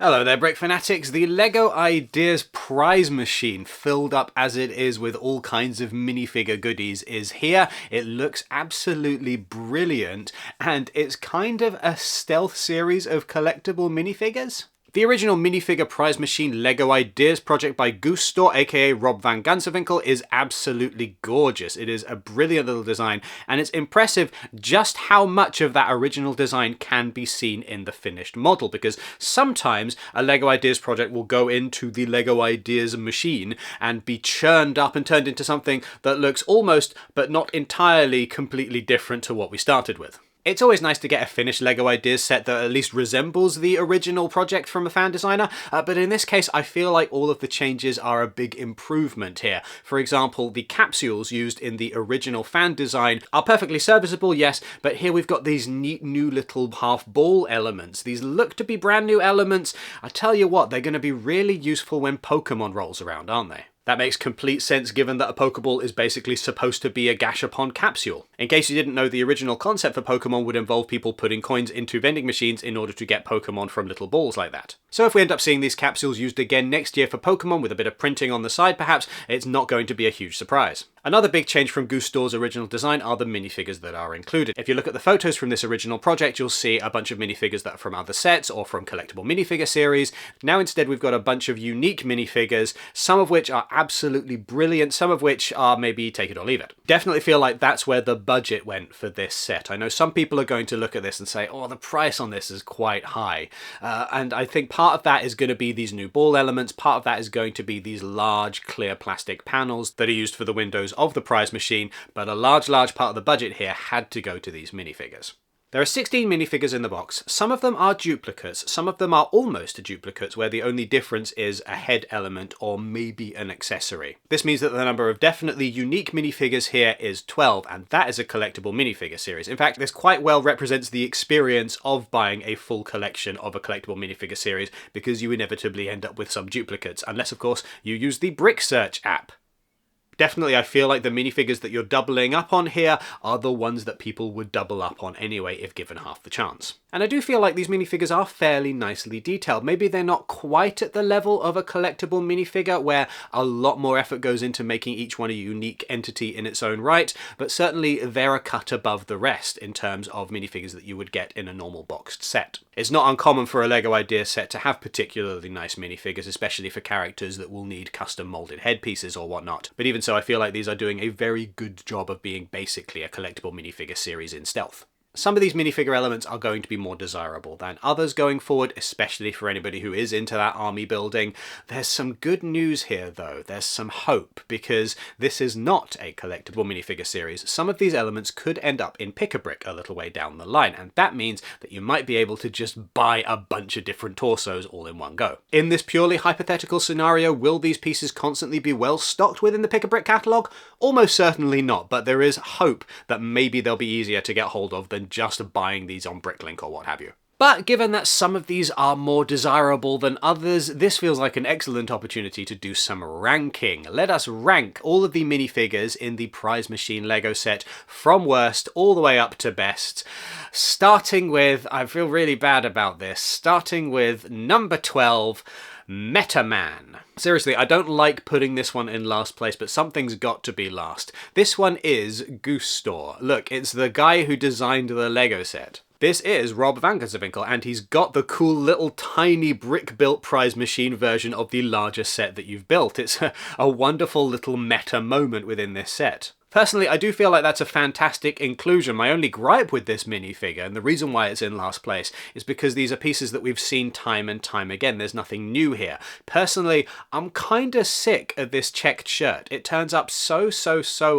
Hello there, Brick Fanatics. The LEGO Ideas prize machine, filled up as it is with all kinds of minifigure goodies, is here. It looks absolutely brilliant, and it's kind of a stealth series of collectible minifigures. The original minifigure prize machine LEGO Ideas project by Goose Store, aka Rob Van Gansevinkel, is absolutely gorgeous. It is a brilliant little design, and it's impressive just how much of that original design can be seen in the finished model, because sometimes a LEGO Ideas project will go into the LEGO Ideas machine and be churned up and turned into something that looks almost, but not entirely, completely different to what we started with. It's always nice to get a finished LEGO Ideas set that at least resembles the original project from a fan designer, but in this case I feel like all of the changes are a big improvement here. For example, the capsules used in the original fan design are perfectly serviceable, yes, but here we've got these neat new little half ball elements. These look to be brand new elements. I tell you what, they're going to be really useful when Pokemon rolls around, aren't they? That makes complete sense given that a Pokeball is basically supposed to be a Gashapon capsule. In case you didn't know, the original concept for Pokemon would involve people putting coins into vending machines in order to get Pokemon from little balls like that. So if we end up seeing these capsules used again next year for Pokemon with a bit of printing on the side perhaps, it's not going to be a huge surprise. Another big change from Goose Store's original design are the minifigures that are included. If you look at the photos from this original project, you'll see a bunch of minifigures that are from other sets or from collectible minifigure series. Now instead we've got a bunch of unique minifigures, some of which are absolutely brilliant, some of which are maybe take it or leave it. Definitely feel like that's where the budget went for this set. I know some people are going to look at this and say, oh, the price on this is quite high. And I think part of that is going to be these new ball elements, part of that is going to be these large clear plastic panels that are used for the windows of the prize machine, but a large part of the budget here had to go to these minifigures. There are 16 minifigures in the box. Some of them are duplicates, some of them are almost duplicates where the only difference is a head element or maybe an accessory. This means that the number of definitely unique minifigures here is 12, and that is a collectible minifigure series. In fact, this quite well represents the experience of buying a full collection of a collectible minifigure series, because you inevitably end up with some duplicates, unless of course you use the Brick Search app. Definitely, I feel like the minifigures that you're doubling up on here are the ones that people would double up on anyway if given half the chance. And I do feel like these minifigures are fairly nicely detailed. Maybe they're not quite at the level of a collectible minifigure where a lot more effort goes into making each one a unique entity in its own right, but certainly they're a cut above the rest in terms of minifigures that you would get in a normal boxed set. It's not uncommon for a LEGO Ideas set to have particularly nice minifigures, especially for characters that will need custom molded headpieces or whatnot. But even so, I feel like these are doing a very good job of being basically a collectible minifigure series in stealth. Some of these minifigure elements are going to be more desirable than others going forward, especially for anybody who is into that army building. There's some good news here though, there's some hope, because this is not a collectible minifigure series. Some of these elements could end up in Pick-a-Brick a little way down the line, and that means that you might be able to just buy a bunch of different torsos all in one go. In this purely hypothetical scenario, will these pieces constantly be well stocked within the Pick-a-Brick catalogue? Almost certainly not, but there is hope that maybe they'll be easier to get hold of than just buying these on Bricklink or what have you. But given that some of these are more desirable than others, this feels like an excellent opportunity to do some ranking. Let us rank all of the minifigures in the prize machine LEGO set from worst all the way up to best. Starting with, I feel really bad about this, starting with number 12, Metam Man. Seriously, I don't like putting this one in last place, but something's got to be last. This one is Goose Store. Look, it's the guy who designed the LEGO set. This is Rob Van Gansevinkel, and he's got the cool little tiny brick-built prize machine version of the larger set that you've built. It's a wonderful little meta moment within this set. Personally, I do feel like that's a fantastic inclusion. My only gripe with this minifigure, and the reason why it's in last place, is because these are pieces that we've seen time and time again. There's nothing new here. Personally, I'm kinda sick of this checked shirt. It turns up so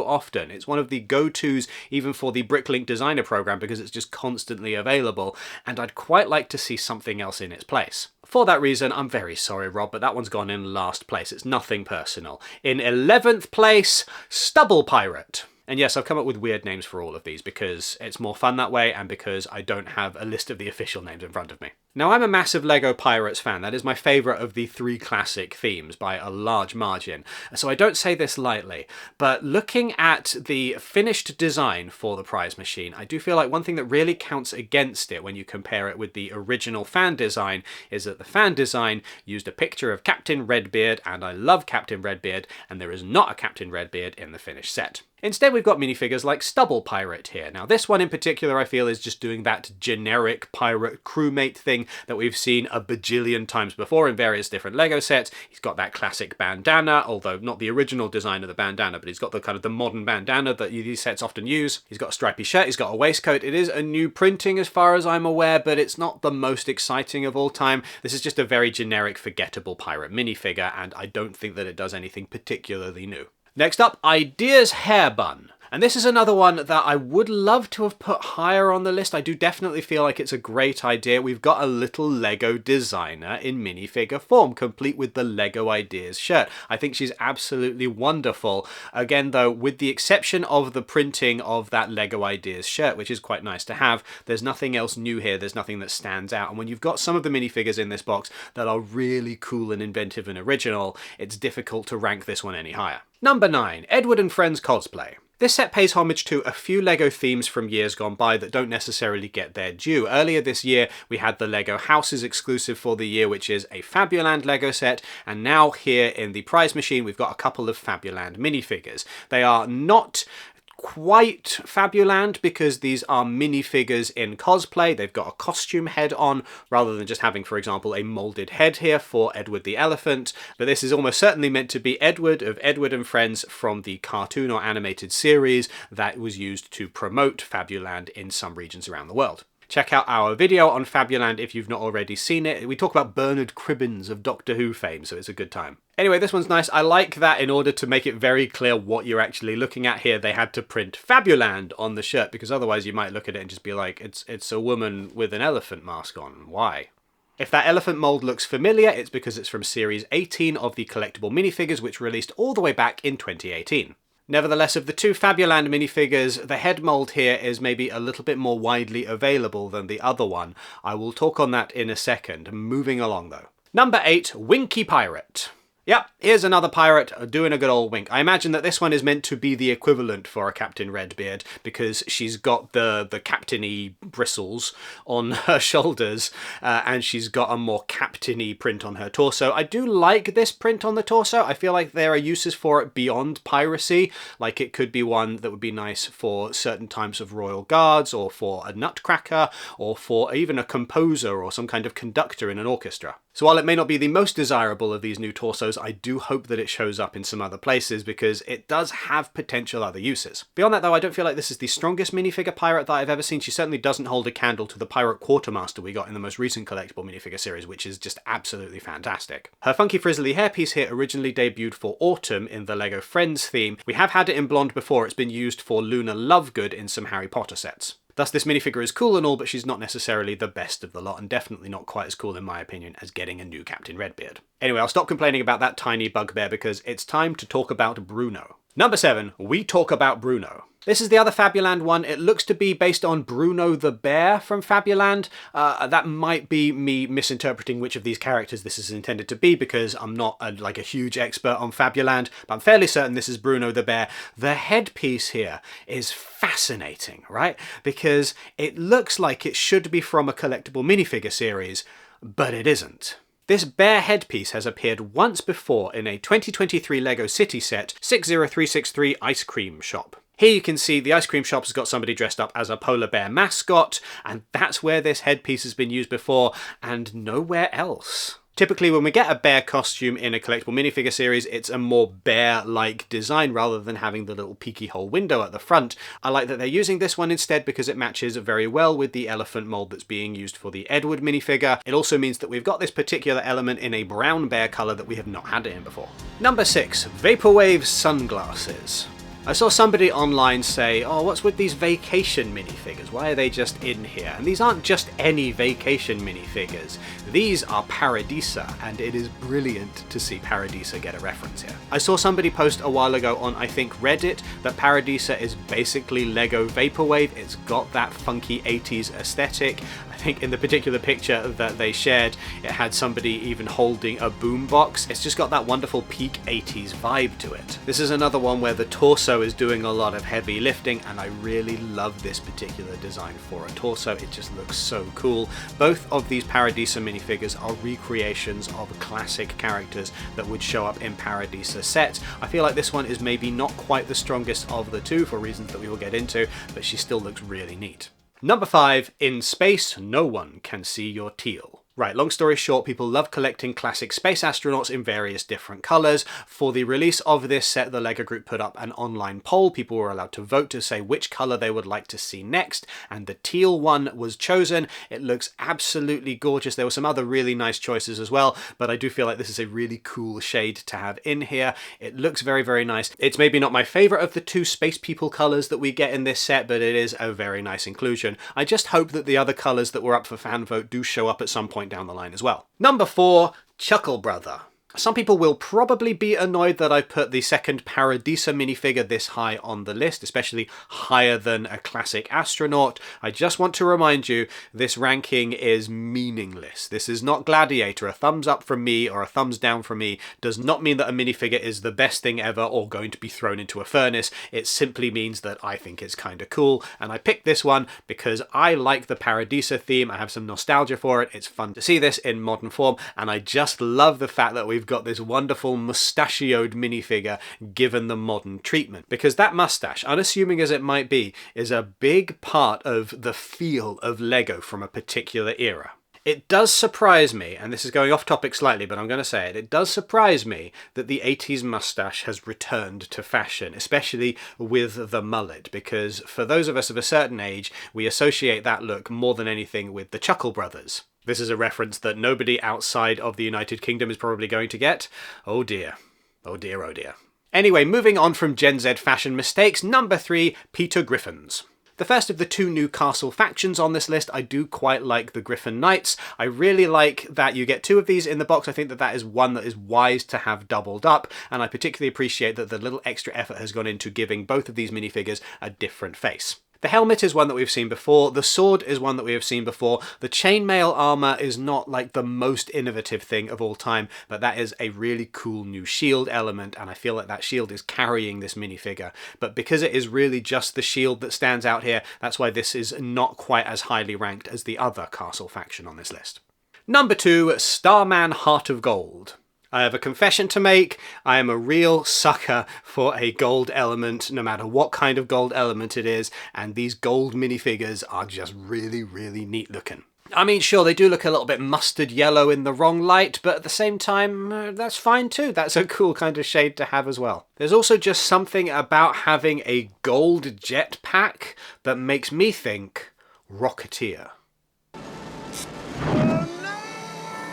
often. It's one of the go-tos even for the Bricklink designer program because it's just constantly available, and I'd quite like to see something else in its place. For that reason, I'm very sorry, Rob, but that one's gone in last place. It's nothing personal. In 11th place, Stubble Pirate. And yes, I've come up with weird names for all of these because it's more fun that way and because I don't have a list of the official names in front of me. Now, I'm a massive LEGO Pirates fan. That is my favourite of the 3 classic themes by a large margin. So I don't say this lightly, but looking at the finished design for the prize machine, I do feel like one thing that really counts against it when you compare it with the original fan design is that the fan design used a picture of Captain Redbeard, and I love Captain Redbeard, and there is not a Captain Redbeard in the finished set. Instead, we've got minifigures like Stubble Pirate here. Now, this one in particular, I feel, is just doing that generic pirate crewmate thing that we've seen a bajillion times before in various different LEGO sets. He's got that classic bandana, although not the original design of the bandana, but he's got the kind of the modern bandana that these sets often use. He's got a stripy shirt, he's got a waistcoat. It is a new printing as far as I'm aware, but it's not the most exciting of all time. This is just a very generic, forgettable pirate minifigure, and I don't think that it does anything particularly new. Next up, Ideas Hair Bun. And this is another one that I would love to have put higher on the list. I do definitely feel like it's a great idea. We've got a little LEGO designer in minifigure form, complete with the LEGO Ideas shirt. I think she's absolutely wonderful. Again, though, with the exception of the printing of that LEGO Ideas shirt, which is quite nice to have, there's nothing else new here. There's nothing that stands out. And when you've got some of the minifigures in this box that are really cool and inventive and original, it's difficult to rank this one any higher. Number 9, Edward and Friends Cosplay. This set pays homage to a few LEGO themes from years gone by that don't necessarily get their due. Earlier this year, we had the LEGO Houses exclusive for the year, which is a Fabuland LEGO set, and now here in the prize machine, we've got a couple of Fabuland minifigures. They are not quite Fabuland because these are minifigures in cosplay. They've got a costume head on rather than just having, for example, a moulded head here for Edward the Elephant. But this is almost certainly meant to be Edward of Edward and Friends from the cartoon or animated series that was used to promote Fabuland in some regions around the world. Check out our video on Fabuland if you've not already seen it. We talk about Bernard Cribbins of Doctor Who fame, so it's a good time. Anyway, this one's nice. I like that in order to make it very clear what you're actually looking at here, they had to print Fabuland on the shirt, because otherwise you might look at it and just be like, it's a woman with an elephant mask on. Why? If that elephant mould looks familiar, it's because it's from Series 18 of the collectible minifigures, which released all the way back in 2018. Nevertheless, of the 2 Fabuland minifigures, the head mould here is maybe a little bit more widely available than the other one. I will talk on that in a second. Moving along though. Number 8, Winky Pirate. Yep, here's another pirate doing a good old wink. I imagine that this one is meant to be the equivalent for a Captain Redbeard because she's got the captain-y bristles on her shoulders and she's got a more captain-y print on her torso. I do like this print on the torso. I feel like there are uses for it beyond piracy. Like it could be one that would be nice for certain types of royal guards or for a nutcracker or for even a composer or some kind of conductor in an orchestra. So while it may not be the most desirable of these new torsos, I do hope that it shows up in some other places because it does have potential other uses. Beyond that though, I don't feel like this is the strongest minifigure pirate that I've ever seen. She certainly doesn't hold a candle to the pirate quartermaster we got in the most recent collectible minifigure series, which is just absolutely fantastic. Her funky frizzly hairpiece here originally debuted for Autumn in the LEGO Friends theme. We have had it in blonde before. It's been used for Luna Lovegood in some Harry Potter sets. Thus, this minifigure is cool and all, but she's not necessarily the best of the lot, and definitely not quite as cool, in my opinion, as getting a new Captain Redbeard. Anyway, I'll stop complaining about that tiny bugbear because it's time to talk about Bruno. Number 7, we talk about Bruno. This is the other Fabuland one. It looks to be based on Bruno the Bear from Fabuland. That might be me misinterpreting which of these characters this is intended to be because I'm not like a huge expert on Fabuland, but I'm fairly certain this is Bruno the Bear. The headpiece here is fascinating, right? Because it looks like it should be from a collectible minifigure series, but it isn't. This bear headpiece has appeared once before in a 2023 LEGO City set 60363 Ice Cream Shop. Here you can see the ice cream shop has got somebody dressed up as a polar bear mascot, and that's where this headpiece has been used before, and nowhere else. Typically when we get a bear costume in a collectible minifigure series, it's a more bear-like design rather than having the little peeky hole window at the front. I like that they're using this one instead because it matches very well with the elephant mold that's being used for the Edward minifigure. It also means that we've got this particular element in a brown bear colour that we have not had it in before. Number 6, Vaporwave Sunglasses. I saw somebody online say, oh, what's with these vacation minifigures? Why are they just in here? And these aren't just any vacation minifigures. These are Paradisa, and it is brilliant to see Paradisa get a reference here. I saw somebody post a while ago on, I think, Reddit, that Paradisa is basically Lego Vaporwave. It's got that funky 80s aesthetic. I think in the particular picture that they shared, it had somebody even holding a boombox. It's just got that wonderful peak 80s vibe to it. This is another one where the torso is doing a lot of heavy lifting, and I really love this particular design for a torso. It just looks so cool. Both of these Paradisa minifigures are recreations of classic characters that would show up in Paradisa sets. I feel like this one is maybe not quite the strongest of the two for reasons that we will get into, but she still looks really neat. Number 5, in space, no one can see your teal. Right, long story short, people love collecting classic space astronauts in various different colours. For the release of this set, the LEGO Group put up an online poll. People were allowed to vote to say which colour they would like to see next, and the teal one was chosen. It looks absolutely gorgeous. There were some other really nice choices as well, but I do feel like this is a really cool shade to have in here. It looks very, very nice. It's maybe not my favourite of the two space people colours that we get in this set, but it is a very nice inclusion. I just hope that the other colours that were up for fan vote do show up at some point down the line as well. Number 4, Chuckle Brother. Some people will probably be annoyed that I put the second Paradisa minifigure this high on the list, especially higher than a classic astronaut. I just want to remind you, this ranking is meaningless. This is not Gladiator. A thumbs up from me or a thumbs down from me does not mean that a minifigure is the best thing ever or going to be thrown into a furnace. It simply means that I think it's kind of cool, and I picked this one because I like the Paradisa theme. I have some nostalgia for it. It's fun to see this in modern form, and I just love the fact that we've got this wonderful mustachioed minifigure given the modern treatment, because that mustache, unassuming as it might be, is a big part of the feel of Lego from a particular era. It does surprise me, and this is going off topic slightly, but I'm going to say it, it does surprise me that the 80s mustache has returned to fashion, especially with the mullet, because for those of us of a certain age, we associate that look more than anything with the Chuckle Brothers. This is a reference that nobody outside of the United Kingdom is probably going to get. Oh dear. Oh dear, oh dear. Anyway, moving on from Gen Z fashion mistakes, number 3, Peter Griffins. The first of the two new castle factions on this list. I do quite like the Griffin Knights. I really like that you get 2 of these in the box. I think that that is one that is wise to have doubled up, and I particularly appreciate that the little extra effort has gone into giving both of these minifigures a different face. The helmet is one that we've seen before, the sword is one that we have seen before, the chainmail armor is not like the most innovative thing of all time, but that is a really cool new shield element, and I feel like that shield is carrying this minifigure. But because it is really just the shield that stands out here, that's why this is not quite as highly ranked as the other castle faction on this list. Number 2, Starman Heart of Gold. I have a confession to make. I am a real sucker for a gold element, no matter what kind of gold element it is, and these gold minifigures are just really, really neat looking. I mean, sure, they do look a little bit mustard yellow in the wrong light, but at the same time, that's fine too. That's a cool kind of shade to have as well. There's also just something about having a gold jetpack that makes me think Rocketeer.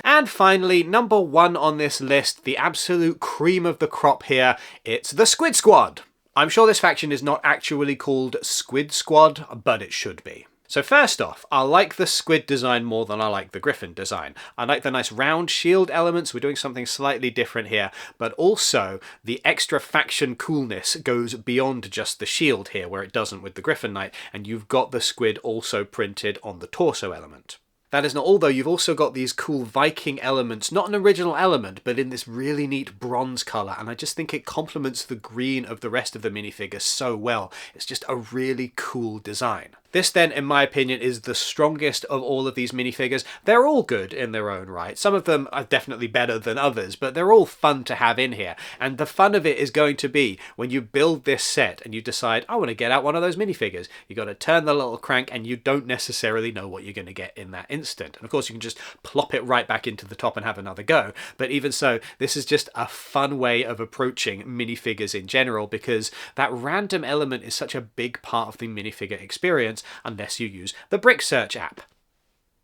And finally, number 1 on this list, the absolute cream of the crop here, it's the Squid Squad. I'm sure this faction is not actually called Squid Squad, but it should be. So first off, I like the squid design more than I like the griffin design. I like the nice round shield elements. We're doing something slightly different here, but also the extra faction coolness goes beyond just the shield here, where it doesn't with the Griffin Knight, and you've got the squid also printed on the torso element. That is not all though, you've also got these cool Viking elements, not an original element, but in this really neat bronze colour, and I just think it complements the green of the rest of the minifigure so well. It's just a really cool design. This then, in my opinion, is the strongest of all of these minifigures. They're all good in their own right. Some of them are definitely better than others, but they're all fun to have in here. And the fun of it is going to be when you build this set and you decide, I want to get out one of those minifigures. You got to turn the little crank and you don't necessarily know what you're going to get in that instant. And of course, you can just plop it right back into the top and have another go. But even so, this is just a fun way of approaching minifigures in general, because that random element is such a big part of the minifigure experience, unless you use the Brick Search app.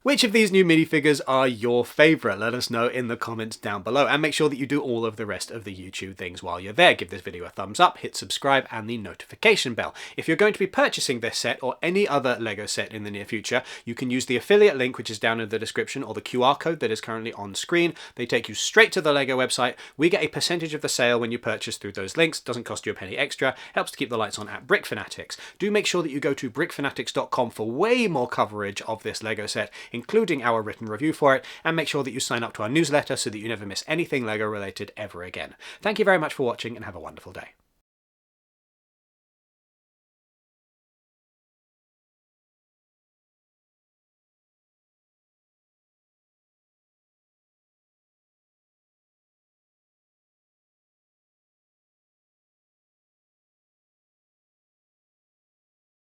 Which of these new minifigures are your favourite? Let us know in the comments down below, and make sure that you do all of the rest of the YouTube things while you're there. Give this video a thumbs up, hit subscribe and the notification bell. If you're going to be purchasing this set or any other LEGO set in the near future, you can use the affiliate link which is down in the description or the QR code that is currently on screen. They take you straight to the LEGO website. We get a percentage of the sale when you purchase through those links. Doesn't cost you a penny extra, helps to keep the lights on at Brick Fanatics. Do make sure that you go to brickfanatics.com for way more coverage of this LEGO set, including our written review for it, and make sure that you sign up to our newsletter so that you never miss anything LEGO related ever again. Thank you very much for watching and have a wonderful day.